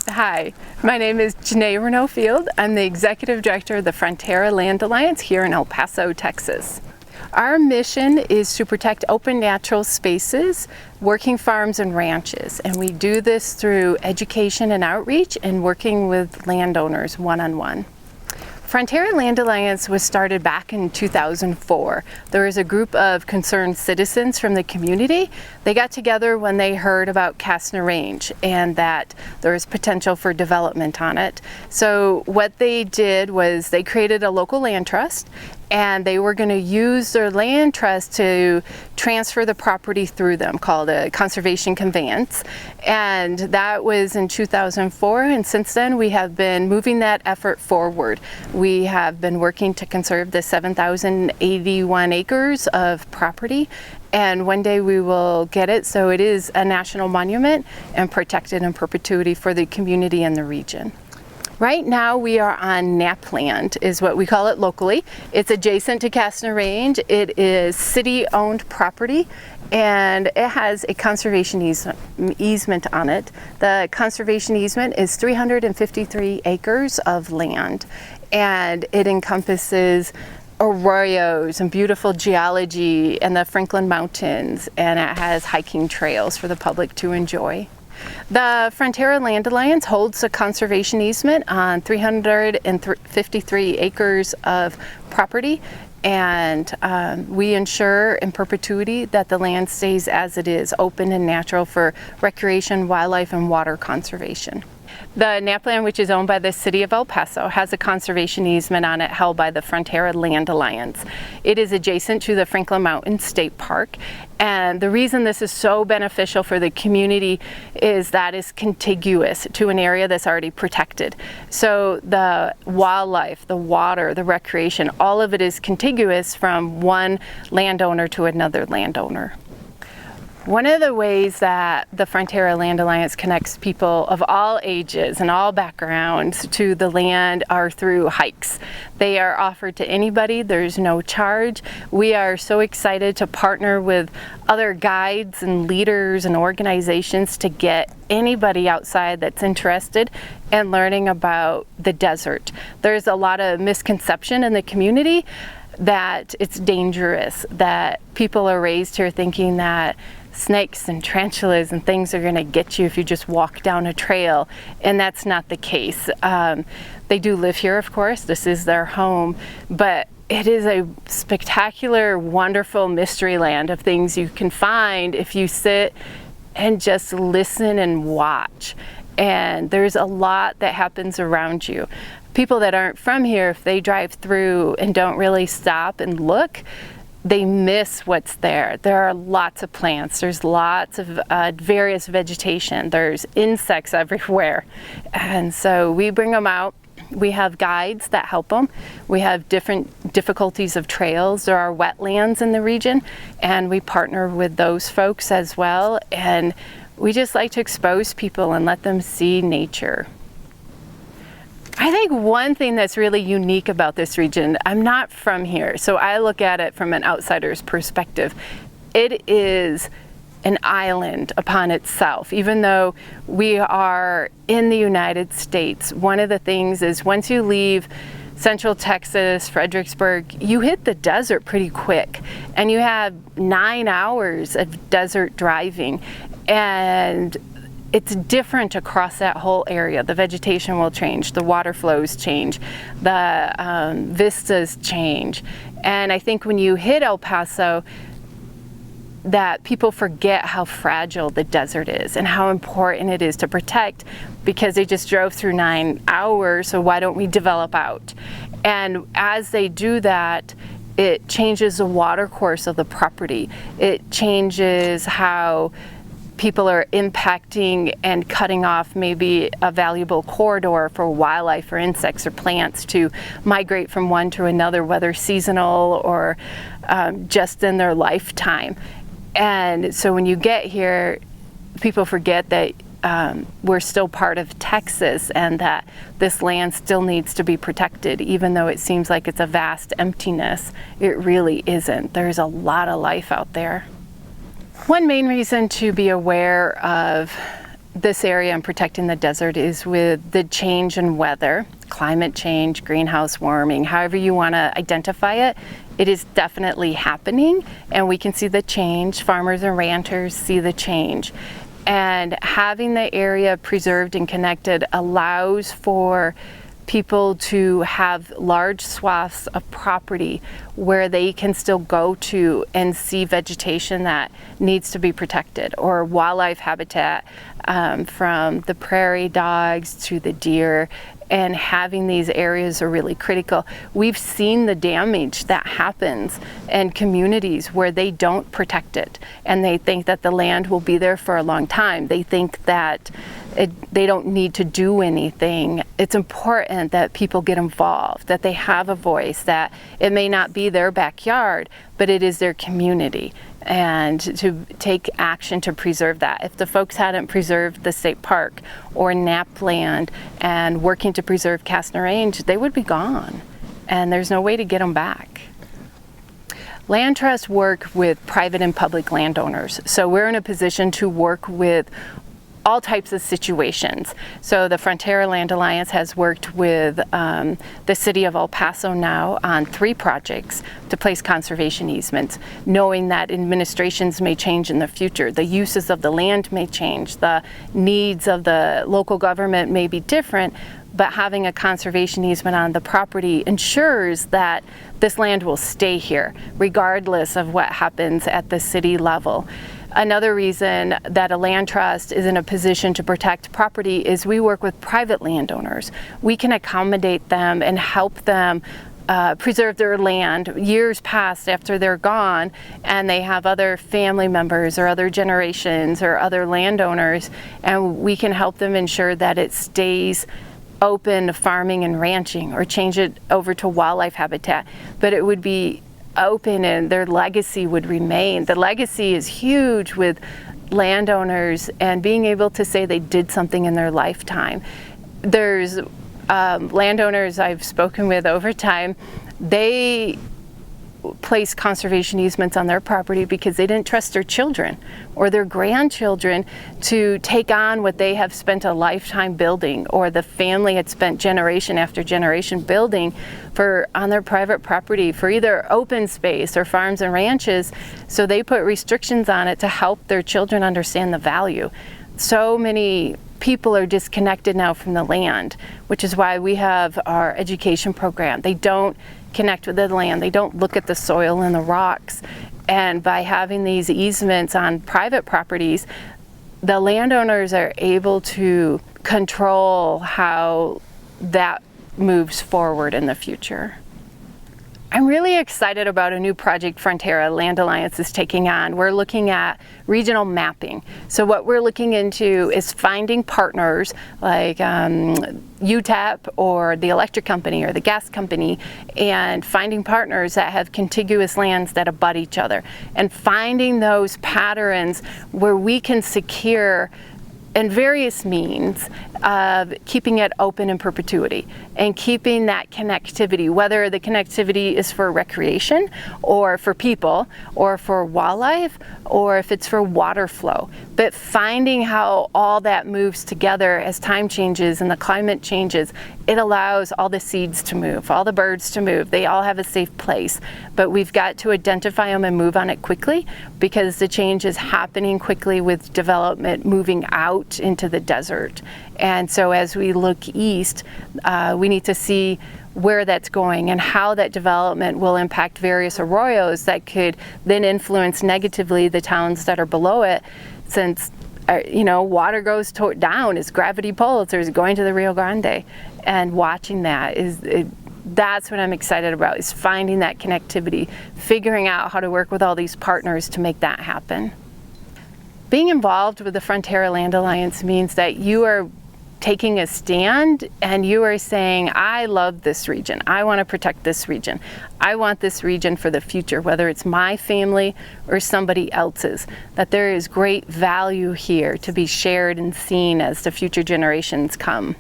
Hi, my name is Janae Renault Field. I'm the Executive Director of the Frontera Land Alliance here in El Paso, Texas. Our mission is to protect open natural spaces, working farms and ranches, and we do this through education and outreach and working with landowners one-on-one. Frontera Land Alliance was started back in 2004. There was a group of concerned citizens from the community. They got together when they heard about Castner Range and that there was potential for development on it. So what they did was they created a local land trust, and they were going to use their land trust to transfer the property through them, called a conservation conveyance. And that was in 2004, and since then we have been moving that effort forward. We have been working to conserve the 7,081 acres of property, and one day we will get it so it is a national monument and protected in perpetuity for the community and the region. Right now we are on Knapp land, is what we call it locally. It's adjacent to Castner Range. It is city-owned property, and it has a conservation easement on it. The conservation easement is 353 acres of land, and it encompasses arroyos and beautiful geology and the Franklin Mountains, and it has hiking trails for the public to enjoy. The Frontera Land Alliance holds a conservation easement on 353 acres of property, and we ensure in perpetuity that the land stays as it is, open and natural for recreation, wildlife, and water conservation. The Knapp land, which is owned by the City of El Paso, has a conservation easement on it held by the Frontera Land Alliance. It is adjacent to the Franklin Mountains State Park, and the reason this is so beneficial for the community is that it's contiguous to an area that's already protected. So the wildlife, the water, the recreation, all of it is contiguous from one landowner to another landowner. One of the ways that the Frontera Land Alliance connects people of all ages and all backgrounds to the land are through hikes. They are offered to anybody. There's no charge. We are so excited to partner with other guides and leaders and organizations to get anybody outside that's interested in learning about the desert. There's a lot of misconception in the community that it's dangerous, that people are raised here thinking that snakes and tarantulas and things are going to get you if you just walk down a trail, and that's not the case. They do live here, of course. This is their home, but it is a spectacular, wonderful mystery land of things you can find if you sit and just listen and watch. And there's a lot that happens around you. People that aren't from here, if they drive through and don't really stop and look, they miss what's there. There are lots of plants, there's lots of various vegetation, there's insects everywhere. And so we bring them out. We have guides that help them. We have different difficulties of trails. There are wetlands in the region, and we partner with those folks as well. And we just like to expose people and let them see nature. I think one thing that's really unique about this region, I'm not from here, so I look at it from an outsider's perspective. It is an island upon itself. Even though we are in the United States, one of the things is once you leave Central Texas, Fredericksburg, you hit the desert pretty quick, and you have 9 hours of desert driving, and it's different across that whole area. The vegetation will change, the water flows change, the vistas change. And I think when you hit El Paso, that people forget how fragile the desert is and how important it is to protect, because they just drove through 9 hours, so why don't we develop out? And as they do that, it changes the water course of the property. It changes how people are impacting and cutting off maybe a valuable corridor for wildlife or insects or plants to migrate from one to another, whether seasonal or just in their lifetime. And so when you get here, people forget that we're still part of Texas and that this land still needs to be protected. Even though it seems like it's a vast emptiness, it really isn't. There's a lot of life out there. One main reason to be aware of this area and protecting the desert is with the change in weather, climate change, greenhouse warming, however you want to identify it. It is definitely happening, and we can see the change. Farmers and ranchers see the change. And having the area preserved and connected allows for people to have large swaths of property where they can still go to and see vegetation that needs to be protected, or wildlife habitat, from the prairie dogs to the deer. And having these areas are really critical. We've seen the damage that happens in communities where they don't protect it, and they think that the land will be there for a long time. They think that they don't need to do anything. It's important that people get involved, that they have a voice, that it may not be their backyard, but it is their community, and to take action to preserve that. If the folks hadn't preserved the state park or Napland and working to preserve Castner Range, they would be gone, and there's no way to get them back. Land trusts work with private and public landowners, so we're in a position to work with all types of situations. So the Frontera Land Alliance has worked with the city of El Paso now on 3 projects to place conservation easements, knowing that administrations may change in the future, the uses of the land may change, the needs of the local government may be different, but having a conservation easement on the property ensures that this land will stay here, regardless of what happens at the city level. Another reason that a land trust is in a position to protect property is we work with private landowners. We can accommodate them and help them preserve their land years past after they're gone, and they have other family members or other generations or other landowners, and we can help them ensure that it stays open to farming and ranching, or change it over to wildlife habitat. But it would be open and their legacy would remain. The legacy is huge with landowners, and being able to say they did something in their lifetime. There's landowners I've spoken with over time, they place conservation easements on their property because they didn't trust their children or their grandchildren to take on what they have spent a lifetime building, or the family had spent generation after generation building on their private property for either open space or farms and ranches. So they put restrictions on it to help their children understand the value. So many people are disconnected now from the land, which is why we have our education program. They don't connect with the land, they don't look at the soil and the rocks. And by having these easements on private properties, the landowners are able to control how that moves forward in the future. I'm really excited about a new project Frontera Land Alliance is taking on. We're looking at regional mapping. So what we're looking into is finding partners like UTEP or the electric company or the gas company, and finding partners that have contiguous lands that abut each other, and finding those patterns where we can secure and various means of keeping it open in perpetuity and keeping that connectivity, whether the connectivity is for recreation or for people or for wildlife or if it's for water flow. But finding how all that moves together as time changes and the climate changes, it allows all the seeds to move, all the birds to move. They all have a safe place, but we've got to identify them and move on it quickly, because the change is happening quickly with development moving out into the desert. And so as we look east, we need to see where that's going and how that development will impact various arroyos that could then influence negatively the towns that are below it, since water goes down as gravity pulls, or is going to the Rio Grande. And watching that that's what I'm excited about, is finding that connectivity, figuring out how to work with all these partners to make that happen. Being involved with the Frontera Land Alliance means that you are taking a stand and you are saying, I love this region, I want to protect this region, I want this region for the future, whether it's my family or somebody else's, that there is great value here to be shared and seen as the future generations come.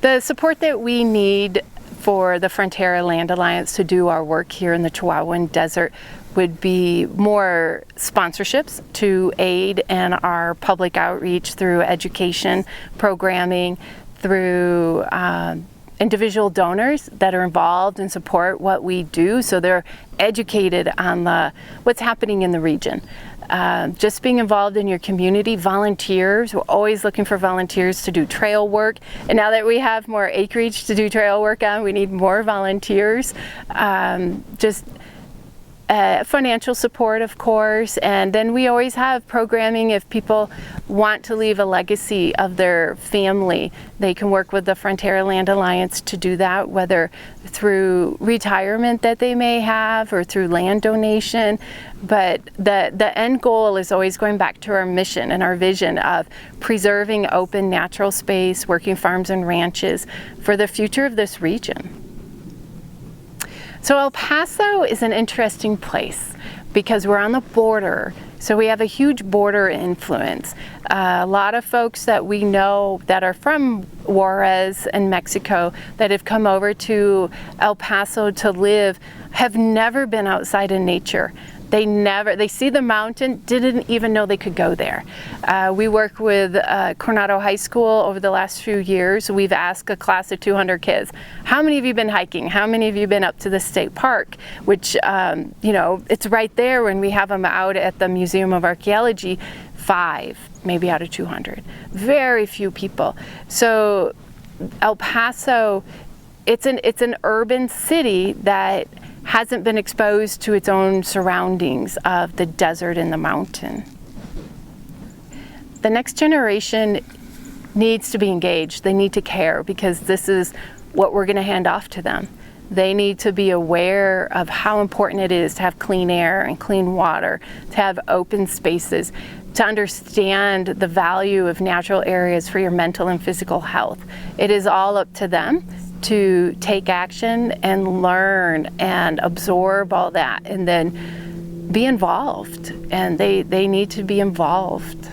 The support that we need for the Frontera Land Alliance to do our work here in the Chihuahuan Desert would be more sponsorships to aid in our public outreach through education, programming, through individual donors that are involved and support what we do, so they're educated on what's happening in the region. Just being involved in your community, volunteers, we're always looking for volunteers to do trail work, and now that we have more acreage to do trail work on, we need more volunteers. Financial support, of course, and then we always have programming. If people want to leave a legacy of their family, they can work with the Frontera Land Alliance to do that, whether through retirement that they may have or through land donation. But the end goal is always going back to our mission and our vision of preserving open natural space, working farms and ranches for the future of this region. So El Paso is an interesting place because we're on the border, so we have a huge border influence. A lot of folks that we know that are from Juarez and Mexico that have come over to El Paso to live have never been outside in nature. They see the mountain, didn't even know they could go there. We work with Coronado High School over the last few years. We've asked a class of 200 kids, how many of you been hiking? How many of you been up to the state park? Which, it's right there when we have them out at the Museum of Archaeology, 5, maybe out of 200. Very few people. So El Paso, it's an urban city that hasn't been exposed to its own surroundings of the desert and the mountain. The next generation needs to be engaged. They need to care because this is what we're going to hand off to them. They need to be aware of how important it is to have clean air and clean water, to have open spaces, to understand the value of natural areas for your mental and physical health. It is all up to them to take action and learn and absorb all that and then be involved, and they need to be involved.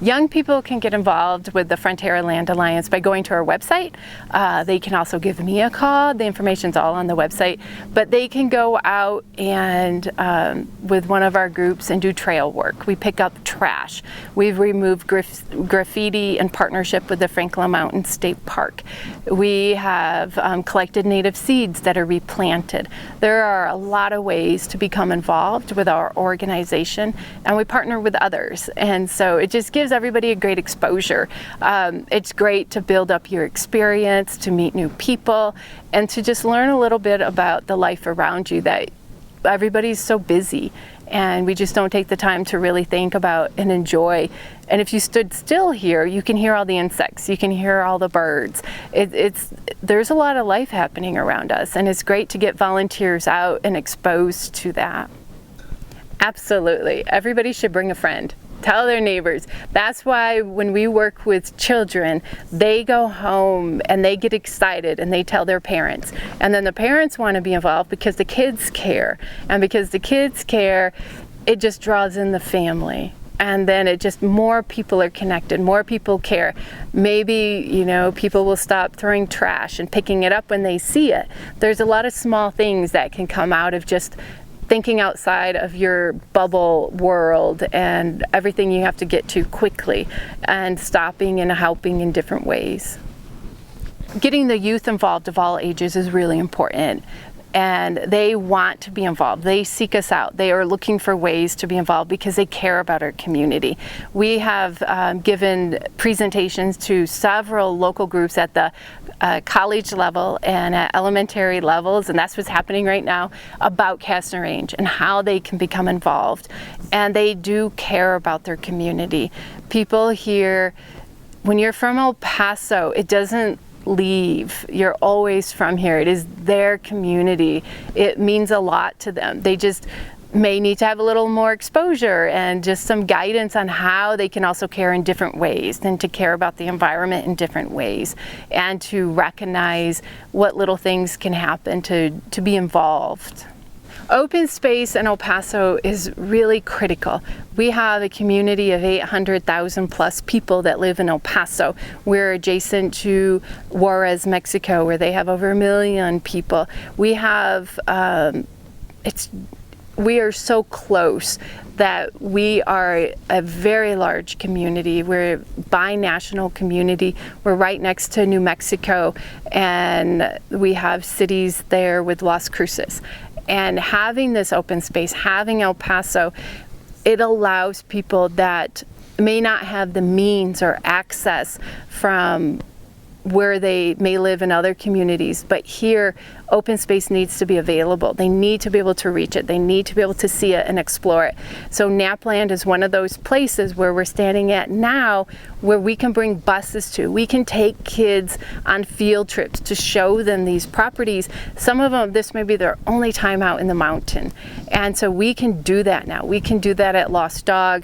Young people can get involved with the Frontera Land Alliance by going to our website. They can also give me a call. The information's all on the website, but they can go out and with one of our groups and do trail work. We pick up trash. We've removed graffiti in partnership with the Franklin Mountain State Park. We have collected native seeds that are replanted. There are a lot of ways to become involved with our organization, and we partner with others, and so it just gives everybody a great exposure. It's great to build up your experience, to meet new people, and to just learn a little bit about the life around you, that everybody's so busy and we just don't take the time to really think about and enjoy. And if you stood still here, you can hear all the insects, you can hear all the birds. There's a lot of life happening around us, and it's great to get volunteers out and exposed to that. Absolutely, everybody should bring a friend. Tell their neighbors. That's why when we work with children, they go home and they get excited and they tell their parents. And then the parents want to be involved because the kids care. And because the kids care, it just draws in the family. And then more people are connected, more people care. Maybe, people will stop throwing trash and picking it up when they see it. There's a lot of small things that can come out of just thinking outside of your bubble world and everything you have to get to quickly, and stopping and helping in different ways. Getting the youth involved of all ages is really important, and they want to be involved. They seek us out. They are looking for ways to be involved because they care about our community. We have given presentations to several local groups at the college level and at elementary levels, and that's what's happening right now, about Castner Range and how they can become involved. And they do care about their community. People here, when you're from El Paso, it doesn't leave. You're always from here. It is their community. It means a lot to them. They just may need to have a little more exposure and just some guidance on how they can also care in different ways, and to care about the environment in different ways, and to recognize what little things can happen to be involved. Open space in El Paso is really critical. We have a community of 800,000 plus people that live in El Paso. We're adjacent to Juarez, Mexico, where they have over 1 million people. We have, we are so close that we are a very large community. We're a binational community. We're right next to New Mexico, and we have cities there with Las Cruces. And having this open space, having El Paso, it allows people that may not have the means or access from where they may live in other communities, but here open space needs to be available. They need to be able to reach it. They need to be able to see it and explore it. So Napland is one of those places where we're standing at now, where we can bring buses to. We can take kids on field trips to show them these properties. Some of them, this may be their only time out in the mountain. And so we can do that now. We can do that at Lost Dog.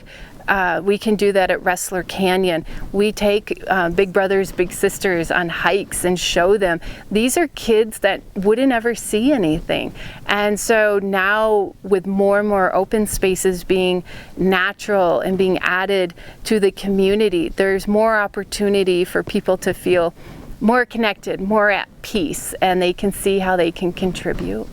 We can do that at Wrestler Canyon. We take big brothers, big sisters on hikes and show them. These are kids that wouldn't ever see anything. And so now with more and more open spaces being natural and being added to the community, there's more opportunity for people to feel more connected, more at peace, and they can see how they can contribute.